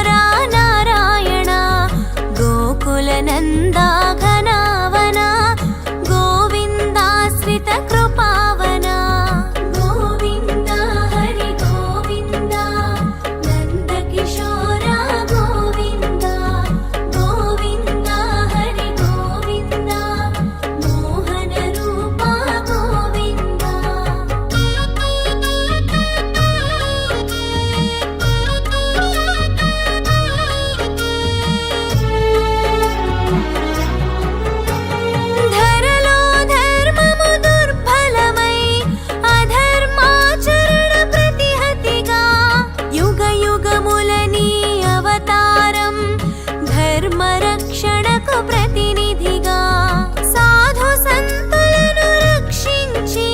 కిశోరా నారాయణ గోకులనందా ఘనావన గోవిందాశ్రిత కృపావన గోవింద హరి గోవింద నంద కిశోరా గోవింద గోవింద హరి గోవింద మోహన రూప గోవింద ధరలో ధర్మము దుర్బలమై అధర్మాచరణ ప్రతిహతిగా యుగ యుగములని అవతారం ధర్మ రక్షణకు ప్రతినిధిగా సాధు సంతులను రక్షించి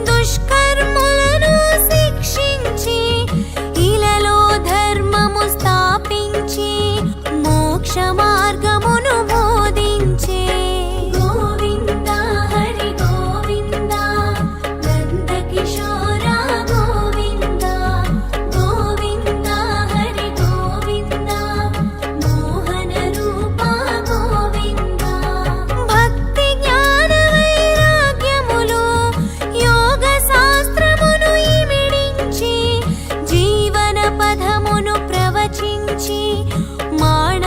దుష్కర్ములను శిక్షించి ఇలలో ధర్మము స్థాపించి మోక్ష మార్గమును బోధించే గోవింద హరి గోవింద నంద కిశోరా గోవింద గోవింద హరి గోవింద మోహన రూప గోవింద భక్తి జ్ఞాన వైరాగ్యములు యోగ శాస్త్రమును ఇమిడించి జీవన పథమును ప్రవచించి మాణ